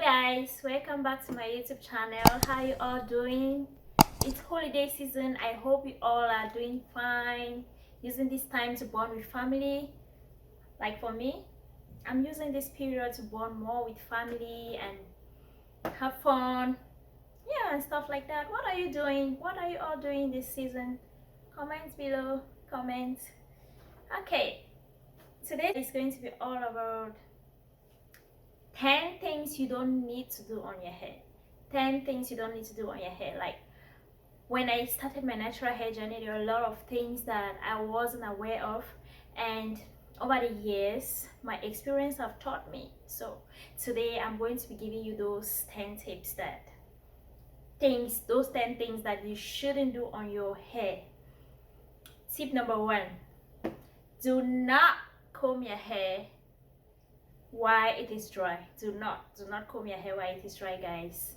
Guys, welcome back to my YouTube channel. How you all doing? It's holiday season. I hope you all are doing fine, using this time to bond with family. Like for me, I'm using this period to bond more with family and have fun, yeah, and stuff like that. What are you doing? What are you all doing this season? Comment below. Comment. Okay, today is going to be all about 10 things you don't need to do on your hair. 10 things you don't need to do on your hair. Like when I started my natural hair journey, there were a lot of things that I wasn't aware of, and over the years my experience have taught me. So today I'm going to be giving you those 10 tips, those 10 things that you shouldn't do on your hair. Tip number 1: do not comb your hair while it is dry. Do not comb your hair while it is dry, guys.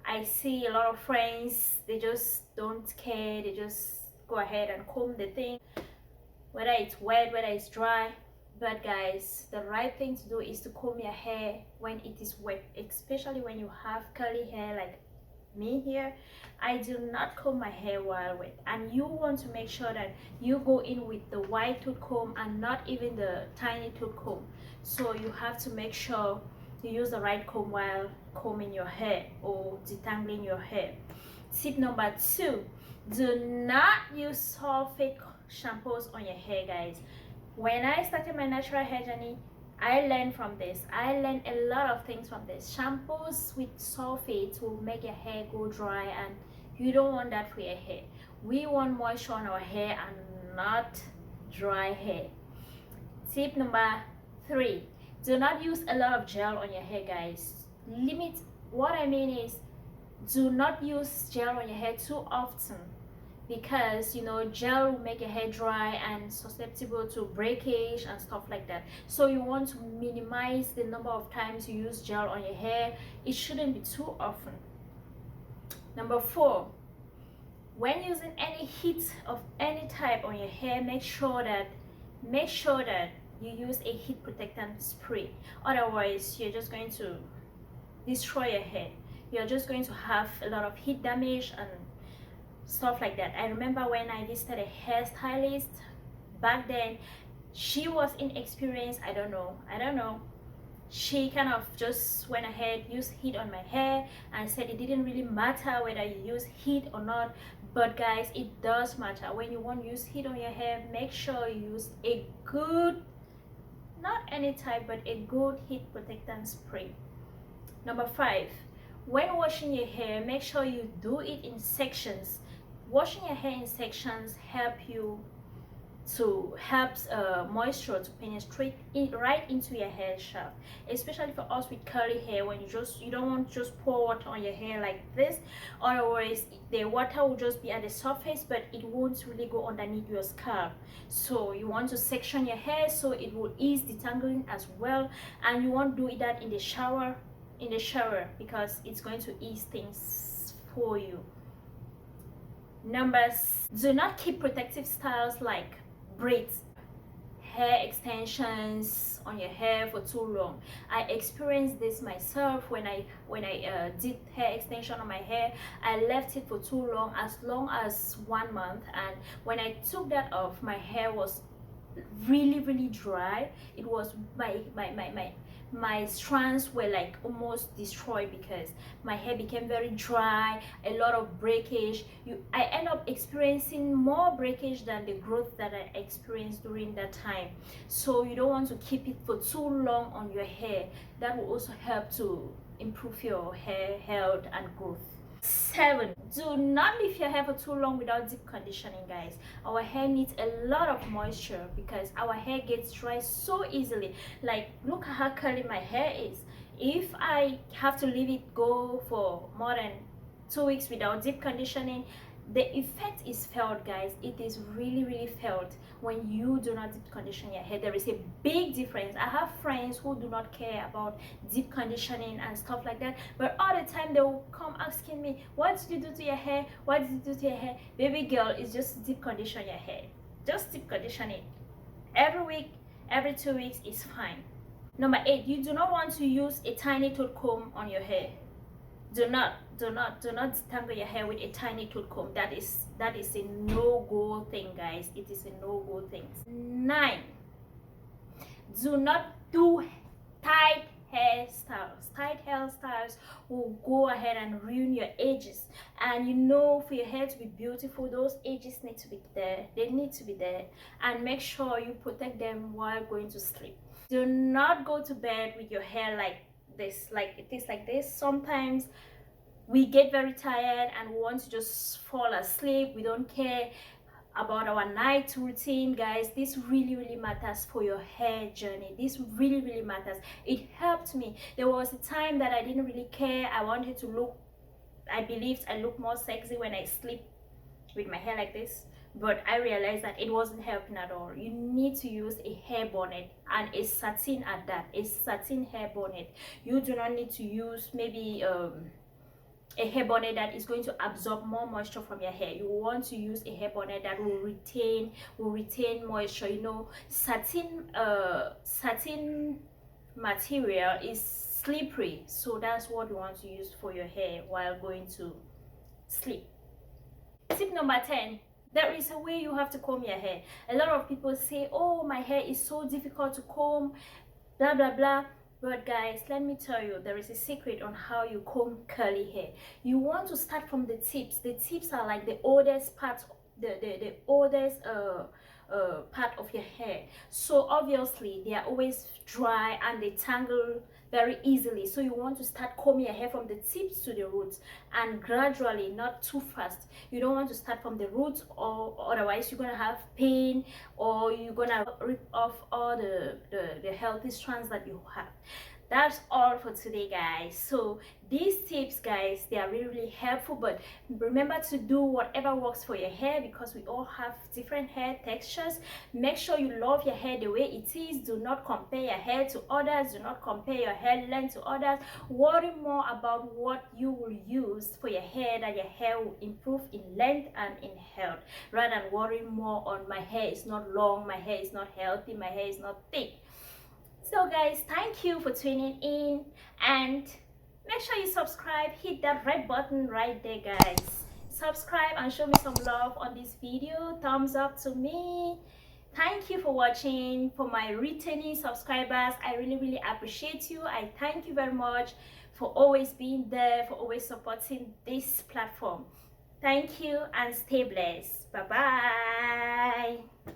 I see a lot of friends, they just don't care, they just go ahead and comb the thing, whether it's wet, whether it's dry. But guys, the right thing to do is to comb your hair when it is wet, especially when you have curly hair like me here. I do not comb my hair while wet, and you want to make sure that you go in with the wide tooth comb and not even the tiny tooth comb. So you have to make sure you use the right comb while combing your hair or detangling your hair. Tip number 2: do not use sulfate shampoos on your hair, guys. When I started my natural hair journey, I learned from this. I learned a lot of things from this. Shampoos with sulfate will make your hair go dry, and you don't want that for your hair. We want moisture on our hair and not dry hair. Tip number 3: do not use a lot of gel on your hair, guys. Limit. What I mean is, do not use gel on your hair too often, because gel will make your hair dry and susceptible to breakage and stuff like that. So you want to minimize the number of times you use gel on your hair. It shouldn't be too often. Number 4: when using any heat of any type on your hair, make sure that you use a heat protectant spray. Otherwise, you're just going to destroy your hair. You're just going to have a lot of heat damage and stuff like that. I remember when I visited a hairstylist back then. She was inexperienced. I don't know. She kind of just went ahead, used heat on my hair, and said it didn't really matter whether you use heat or not. But guys, it does matter. When you want to use heat on your hair, make sure you use a good, not any type, but a good heat protectant spray. Number 5: when washing your hair, make sure you do it in sections. Washing your hair in sections helps moisture to penetrate right into your hair shaft, especially for us with curly hair. When you don't want to just pour water on your hair like this, otherwise the water will just be at the surface, but it won't really go underneath your scalp. So you want to section your hair so it will ease detangling as well, and you won't do that in the shower because it's going to ease things for you. Numbers: do not keep protective styles like braids, hair extensions on your hair for too long. I experienced this myself when I did hair extension on my hair. I left it for too long as 1 month, and when I took that off, my hair was really dry. It was my strands were like almost destroyed because my hair became very dry, a lot of breakage. I end up experiencing more breakage than the growth that I experienced during that time. So you don't want to keep it for too long on your hair. That will also help to improve your hair health and growth. 7: do not leave your hair for too long without deep conditioning, guys. Our hair needs a lot of moisture because our hair gets dry so easily. Like, look at how curly my hair is. If I have to leave it go for more than 2 weeks without deep conditioning, the effect is felt, guys. It is really felt when you do not deep condition your hair. There is a big difference. I have friends who do not care about deep conditioning and stuff like that, but all the time they will come asking me, what did you do to your hair? What did you do to your hair? Baby girl, it's just deep condition your hair. Just deep condition it every week, every 2 weeks is fine. Number 8, you do not want to use a tiny tooth comb on your hair. Do not tangle your hair with a tiny tooth comb. That is a no-go thing, guys. It is a no-go thing. 9, do not do tight hairstyles. Tight hairstyles will go ahead and ruin your edges. And you know, for your hair to be beautiful, those edges need to be there. They need to be there. And make sure you protect them while going to sleep. Do not go to bed with your hair like this, like it is like this. Sometimes we get very tired and we want to just fall asleep. We don't care about our night routine, guys. This really matters for your hair journey. This really matters. It helped me. There was a time that I didn't really care. I wanted to look, I believed I look more sexy when I sleep with my hair like this, but I realized that it wasn't helping at all. You need to use a hair bonnet, and a satin at that, a satin hair bonnet. You do not need to use maybe a hair bonnet that is going to absorb more moisture from your hair. You want to use a hair bonnet that will retain moisture. You know, satin material is slippery, so that's what you want to use for your hair while going to sleep. Tip number 10, there is a way you have to comb your hair. A lot of people say, oh, my hair is so difficult to comb, blah blah. But guys, let me tell you, there is a secret on how you comb curly hair. You want to start from the tips. The tips are like the oldest part, the oldest part of your hair. So obviously they are always dry and they tangle very easily. So you want to start combing your hair from the tips to the roots, and gradually, not too fast. You don't want to start from the roots, or otherwise you're gonna have pain, or you're gonna rip off all the healthy strands that you have. That's all for today, guys. So these tips, guys, they are really helpful, but remember to do whatever works for your hair, because we all have different hair textures. Make sure you love your hair the way it is. Do not compare your hair to others. Do not compare your hair length to others. Worry more about what you will use for your hair, that your hair will improve in length and in health, rather than worry more on my hair is not long, my hair is not healthy, my hair is not thick. So guys, thank you for tuning in, and make sure you subscribe. Hit that red button right there, guys. Subscribe and show me some love on this video. Thumbs up to me. Thank you for watching. For my returning subscribers, I really appreciate you. I thank you very much for always being there, for always supporting this platform. Thank you and stay blessed. Bye bye.